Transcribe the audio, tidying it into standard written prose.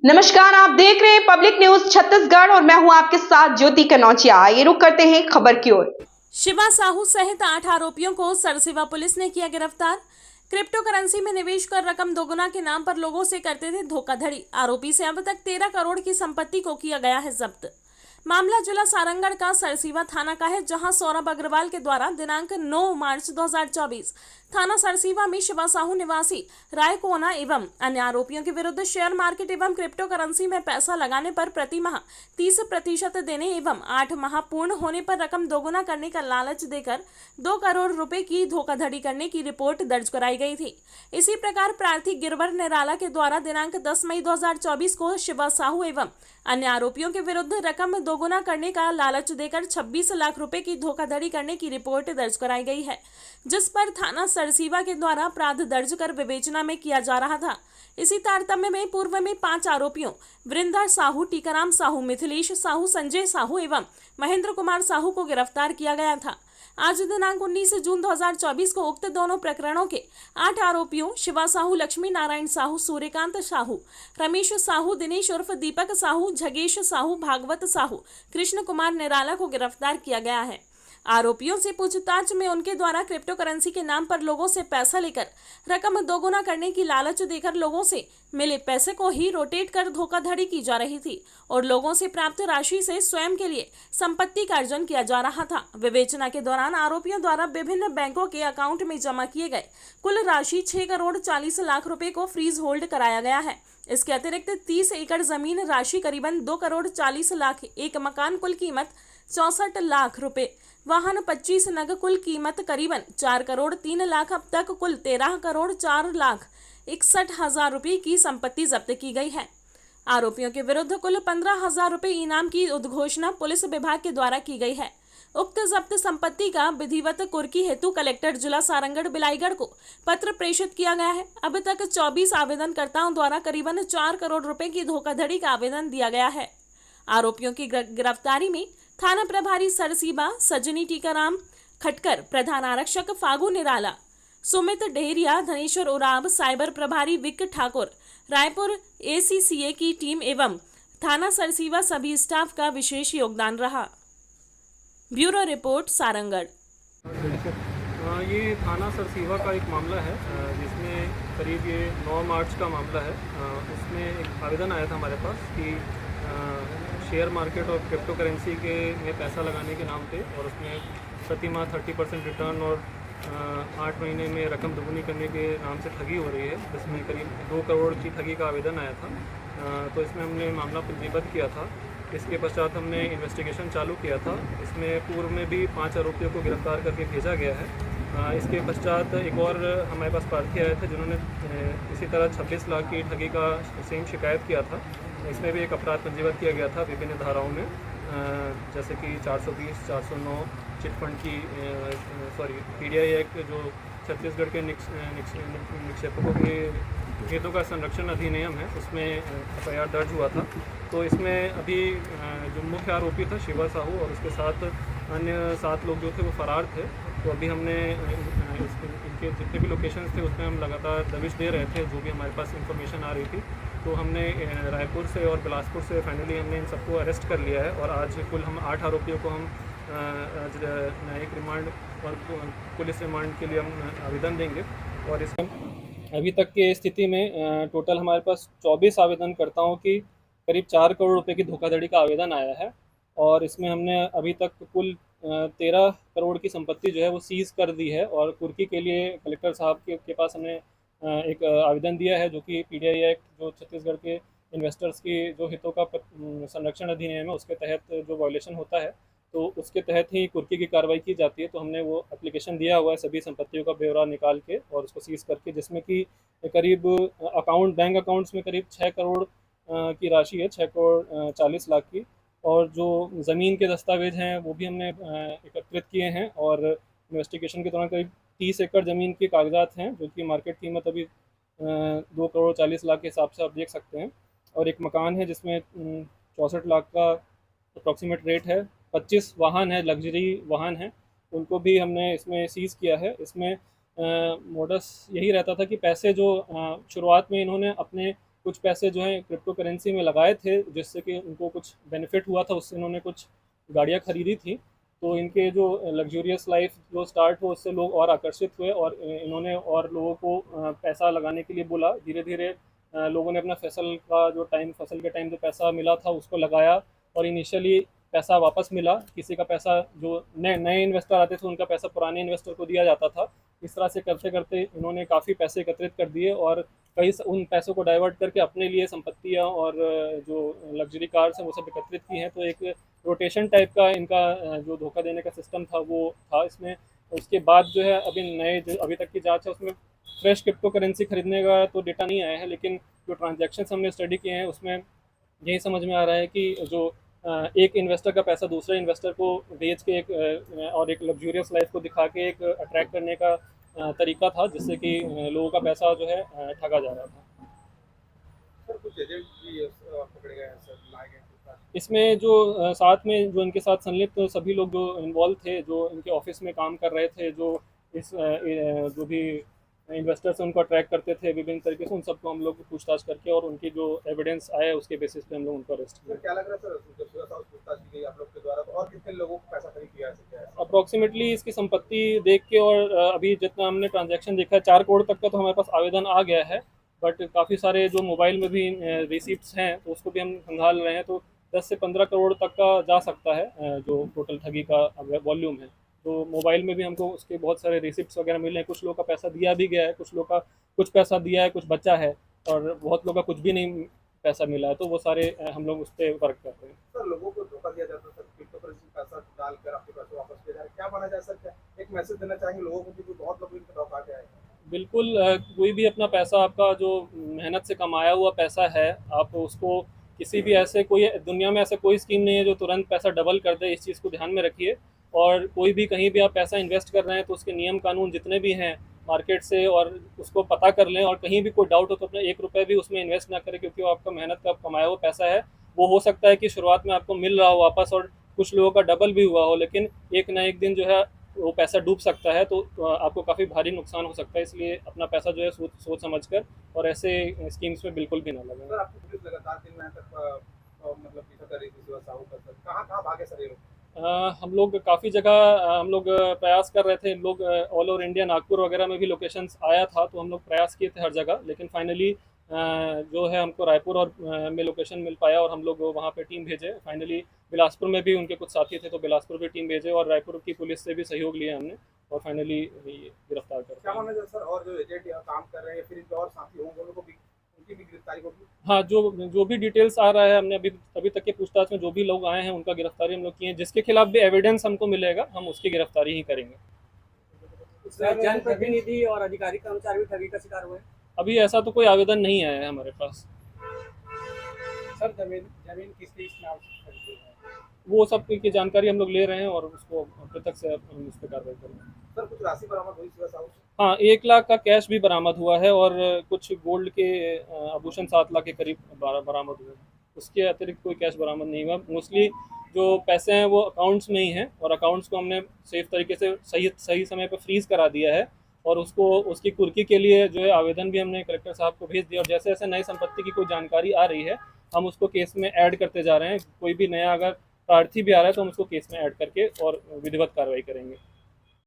नमस्कार, आप देख रहे हैं पब्लिक न्यूज छत्तीसगढ़ और मैं हूं आपके साथ ज्योति कनौजिया। आइए रुक करते हैं खबर की ओर। शिवा साहू सहित 8 आरोपियों को सरसेवा पुलिस ने किया गिरफ्तार। क्रिप्टो करेंसी में निवेश कर रकम दोगुना के नाम पर लोगों से करते थे धोखाधड़ी। आरोपी से अब तक 13 करोड़ की संपत्ति को किया गया है जब्त। मामला जिला सारंगढ़ का सरसीवा थाना का है, जहां सौरभ अग्रवाल के द्वारा दिनांक 9 मार्च 2024 थाना सरसीवा में शिवा साहू निवासी रायकोना एवं अन्य आरोपियों के विरुद्ध शेयर मार्केट एवं क्रिप्टो करेंसी में पैसा लगाने पर प्रति माह 30% देने एवं 8 माह पूर्ण होने पर रकम दोगुना करने का लालच देकर 2 करोड़ रुपए की धोखाधड़ी करने की रिपोर्ट दर्ज कराई गई थी। इसी प्रकार प्रार्थी गिरवर निराला के द्वारा दिनांक 10 मई 2024 को शिवा साहू एवं अन्य आरोपियों के विरुद्ध रकम दोगुना करने का लालच देकर 26 लाख रुपए की धोखाधड़ी करने की रिपोर्ट दर्ज कराई गई है, जिस पर थाना सरसीवा के द्वारा अपराध दर्ज कर विवेचना में किया जा रहा था। इसी तारतम्य में पूर्व में 5 आरोपियों वृंदा साहू, टीकाराम साहू, मिथिलेश साहू, संजय साहू एवं महेंद्र कुमार साहू को गिरफ्तार किया गया था। आज दिनांक 19 जून 2024 को उक्त दोनों प्रकरणों के 8 आरोपियों शिवा साहू, लक्ष्मी नारायण साहू, सूर्यकांत साहू, रमेश साहू, दिनेश उर्फ दीपक साहू, झगेश साहू, भागवत साहू, कृष्ण कुमार निराला को गिरफ्तार किया गया है। आरोपियों से पूछताछ में उनके द्वारा क्रिप्टो करेंसी के नाम पर लोगों से पैसा लेकर रकम दोगुना करने की लालच देकर लोगों से मिले पैसे को ही रोटेट कर धोखाधड़ी की जा रही थी और लोगों से प्राप्त राशि से स्वयं के लिए संपत्ति का अर्जन किया जा रहा था। विवेचना के दौरान आरोपियों द्वारा विभिन्न बैंकों के अकाउंट में जमा किए गए कुल राशि 6 करोड़ 40 लाख रुपए को फ्रीज होल्ड कराया गया है। इसके अतिरिक्त 30 एकड़ जमीन राशि करीबन 2 करोड़ 40 लाख, एक मकान कुल कीमत 64 लाख रुपए, वाहन 25 नग कुल कीमत करीबन 4 करोड़ 3 लाख, अब तक कुल 13 करोड़ 4 लाख 61 हजार रुपये की संपत्ति जब्त की गई है। आरोपियों के विरुद्ध कुल 15,000 रुपये इनाम की उद्घोषणा पुलिस विभाग के द्वारा की गई है। उक्त जब्त संपत्ति का विधिवत कुर्की हेतु कलेक्टर जिला सारंगढ़ बिलाईगढ़ को पत्र प्रेषित किया गया है। अब तक 24 आवेदनकर्ताओं द्वारा करीबन 4 करोड़ रुपए की धोखाधड़ी का आवेदन दिया गया है। आरोपियों की गिरफ्तारी में थाना प्रभारी सरसीबा सजनी टीकाराम खटकर, प्रधान आरक्षक फागू निराला, सुमित डेहरिया, धनेश्वर उराव, साइबर प्रभारी विक ठाकुर, रायपुर ACCA की टीम एवं थाना सरसीवा सभी स्टाफ का विशेष योगदान रहा। Bureau report Sarangarh. ये थाना सरसीवा का एक मामला है जिसमें करीब ये 9 मार्च का मामला है। उसमें एक आवेदन आया था हमारे पास कि शेयर मार्केट और क्रिप्टो करेंसी के में पैसा लगाने के नाम पे और उसमें प्रति माह 30% रिटर्न और 8 महीने में रकम दोगुनी करने के नाम से ठगी हो रही है, जिसमें करीब 2 करोड़ की ठगी का आवेदन आया था। तो इसमें हमने मामला पंजीबद्ध किया था। इसके पश्चात हमने इन्वेस्टिगेशन चालू किया था। इसमें पूर्व में भी 5 आरोपियों को गिरफ्तार करके भेजा गया है। इसके पश्चात एक और हमारे पास प्रार्थी आए थे जिन्होंने इसी तरह 26 लाख की ठगी का सेम शिकायत किया था। इसमें भी एक अपराध पंजीबद्ध किया गया था विभिन्न धाराओं में, जैसे कि 420, 409 चिटफंड की PDI एक्ट, जो छत्तीसगढ़ के निक्षेपकों के हितों का संरक्षण अधिनियम है, उसमें FIR दर्ज हुआ था। तो इसमें अभी जो मुख्य आरोपी था शिवा साहू और उसके साथ अन्य 7 लोग जो थे वो फरार थे। तो अभी हमने इनके जितने भी लोकेशंस थे उसमें हम लगातार दबिश दे रहे थे, जो भी हमारे पास इंफॉर्मेशन आ रही थी। तो हमने रायपुर से और बिलासपुर से फाइनली हमने इन सबको अरेस्ट कर लिया है और आज कुल हम 8 आरोपियों को हम न्यायिक रिमांड और पुलिस रिमांड के लिए हम आवेदन देंगे। और इस अभी तक की स्थिति में टोटल हमारे पास 24 आवेदनकर्ताओं की करीब 4 करोड़ रुपए की धोखाधड़ी का आवेदन आया है और इसमें हमने अभी तक कुल 13 करोड़ की संपत्ति जो है वो सीज़ कर दी है। और कुर्की के लिए कलेक्टर साहब के पास हमने एक आवेदन दिया है, जो कि PDI एक्ट, जो छत्तीसगढ़ के इन्वेस्टर्स की जो हितों का संरक्षण अधिनियम है, उसके तहत जो वायलेशन होता है तो उसके तहत ही कुर्की की कार्रवाई की जाती है। तो हमने वो एप्लीकेशन दिया हुआ है सभी संपत्तियों का ब्यौरा निकाल के और उसको सीज़ करके, जिसमें कि करीब बैंक अकाउंट्स में करीब 6 करोड़ की राशि है, 6 करोड़ 40 लाख की। और जो ज़मीन के दस्तावेज हैं वो भी हमने एकत्रित किए हैं और इन्वेस्टिगेशन के दौरान करीब 30 एकड़ ज़मीन के कागजात हैं, जो कि मार्केट कीमत अभी 2 करोड़ 40 लाख के हिसाब से आप देख सकते हैं। और एक मकान है जिसमें 64 लाख का अप्रॉक्सीमेट रेट है। 25 वाहन है, लग्जरी वाहन हैं, उनको भी हमने इसमें सीज़ किया है। इसमें मोडस यही रहता था कि पैसे जो शुरुआत में इन्होंने अपने कुछ पैसे जो हैं क्रिप्टो करेंसी में लगाए थे, जिससे कि उनको कुछ बेनिफिट हुआ था, उससे इन्होंने कुछ गाड़ियाँ खरीदी थी। तो इनके जो लग्जूरियस लाइफ जो स्टार्ट हो, उससे लोग और आकर्षित हुए और इन्होंने और लोगों को पैसा लगाने के लिए बोला। धीरे धीरे लोगों ने अपना फसल के टाइम जो पैसा मिला था उसको लगाया और इनिशियली पैसा वापस मिला। किसी का पैसा जो नए इन्वेस्टर आते थे उनका पैसा पुराने इन्वेस्टर को दिया जाता था। इस तरह से करते करते इन्होंने काफ़ी पैसे एकत्रित कर दिए और उन पैसों को डाइवर्ट करके अपने लिए संपत्तियां और जो लग्जरी कार्स हैं वो सब एकत्रित की हैं। तो एक रोटेशन टाइप का इनका जो धोखा देने का सिस्टम था वो था इसमें। उसके बाद जो है अभी तक की जांच है उसमें फ्रेश क्रिप्टो करेंसी खरीदने का तो डेटा नहीं आया है, लेकिन जो ट्रांजैक्शंस हमने स्टडी किए हैं उसमें यही समझ में आ रहा है कि जो एक इन्वेस्टर का पैसा दूसरे इन्वेस्टर को बेच के एक लग्जूरियस लाइफ को दिखा के एक अट्रैक्ट करने का तरीका था, जिससे कि लोगों का पैसा जो है ठगा जा रहा था। सर कुछ एजेंट भी पकड़े गए हैं सर, लाए गए हैं? इसमें जो साथ में जो इनके साथ संलिप्त सभी लोग जो इन्वॉल्व थे, जो इनके ऑफिस में काम कर रहे थे, जो जो भी इन्वेस्टर्स उनको अट्रैक्ट करते थे विभिन्न तरीके से, उन सबको हम लोग पूछताछ करके और उनकी जो एविडेंस आया उसके बेसिस पे हम लोग उनको अरेस्ट किया। सर क्या लग रहा है सर, जब सुबह पूछताछ की गई आप लोग के द्वारा, तो और कितने लोगों को पैसा खरीद किया है? अप्रॉक्सीमेटली इसकी संपत्ति देख के और अभी जितना हमने ट्रांजैक्शन देखा है 4 करोड़ तक का तो हमारे पास आवेदन आ गया है, बट काफ़ी सारे जो मोबाइल में भी रिसिप्ट्स हैं तो उसको भी हम खंगाल रहे हैं। तो 10 से 15 करोड़ तक का जा सकता है जो टोटल ठगी का वॉल्यूम है। तो मोबाइल में भी हमको उसके बहुत सारे रिसिप्ट्स वगैरह मिले हैं। कुछ लोगों का पैसा दिया भी गया है, कुछ लोग का कुछ पैसा दिया है, कुछ बचा है और बहुत लोगों का कुछ भी नहीं पैसा मिला है। तो वो सारे हम लोग उस पर वर्क कर रहे हैं। सर लोगों को धोखा दिया जाता है सर, क्रिप्टो करेंसी पैसा डालकर आपके पैसे वापस किया जाए, क्या माना जाए सर? क्या एक मैसेज देना चाहेंगे लोगों को कि बहुत लोग इनका धोखा गया है? बिल्कुल, कोई भी अपना पैसा, आपका जो मेहनत से कमाया हुआ पैसा है, आप उसको किसी भी कोई दुनिया में ऐसा कोई स्कीम नहीं है जो तुरंत पैसा डबल कर दे। इस चीज़ को ध्यान में रखिए। और कोई भी कहीं भी आप पैसा इन्वेस्ट कर रहे हैं तो उसके नियम कानून जितने भी हैं मार्केट से, और उसको पता कर लें। और कहीं भी कोई डाउट हो तो अपना 1 रुपये भी उसमें इन्वेस्ट ना करें, क्योंकि वो आपका मेहनत का कमाया हुआ पैसा है। वो हो सकता है कि शुरुआत में आपको मिल रहा हो वापस और कुछ लोगों का डबल भी हुआ हो, लेकिन एक ना एक दिन जो है वो पैसा डूब सकता है। तो आपको काफ़ी भारी नुकसान हो सकता है। इसलिए अपना पैसा जो है सोच समझकर और ऐसे स्कीम्स में बिल्कुल भी ना लगाएं। सर आपकी पुलिस लगातार 3 महीने तक मतलब पीछा कर रही थी सुबह साहू का, सर कहाँ भागे सर ये लोग? हम लोग काफ़ी जगह हम लोग प्रयास कर रहे थे। लोग ऑल ओवर इंडिया, नागपुर वगैरह में भी लोकेशंस आया था, तो हम लोग प्रयास किए थे हर जगह, लेकिन फाइनली जो है हमको रायपुर और में लोकेशन मिल पाया और हम लोग वहाँ पे टीम भेजे। फाइनली बिलासपुर में भी उनके कुछ साथी थे तो बिलासपुर भी टीम भेजे और रायपुर की पुलिस से भी सहयोग लिया हमने और फाइनली गिरफ्तार कर क्या माना जाए सर? और जो एजेंट यहाँ काम कर रहे हैं फिर इनके और साथी होंगे, उनको भी उनकी भी गिरफ्तारी होगी? हाँ, जो भी डिटेल्स आ रहा है, हमने अभी तक के पूछताछ में जो भी लोग आए हैं उनका गिरफ्तारी हम लोग किए हैं। जिसके खिलाफ भी एविडेंस हमको मिलेगा हम उसकी गिरफ्तारी ही करेंगे। जनप्रतिनिधि और अधिकारी कर्मचारी भी ठगी का शिकार हुए? अभी ऐसा तो कोई आवेदन नहीं आया है हमारे पास। सर जमीन किसकी नाम से खरीदी है? वो सब की जानकारी हम लोग ले रहे हैं और उसको पृथक से हम उस पर कार्रवाई करेंगे। सर कुछ राशि बरामद हुई सुबह साहू से? हाँ, 1 लाख का कैश भी बरामद हुआ है और कुछ गोल्ड के आभूषण 7 लाख के करीब बरामद हुए। उसके अतिरिक्त कोई कैश बरामद नहीं हुआ। मोस्टली जो पैसे हैं वो अकाउंट्स में ही हैं और अकाउंट्स को हमने सेफ तरीके से सही समय पर फ्रीज़ करा दिया है और उसकी कुर्की के लिए जो है आवेदन भी हमने कलेक्टर साहब को भेज दिया। और जैसे जैसे नई संपत्ति की कोई जानकारी आ रही है हम उसको केस में ऐड करते जा रहे हैं। कोई भी नया अगर प्रार्थी भी आ रहा है तो हम उसको केस में ऐड करके और विधिवत कार्रवाई करेंगे।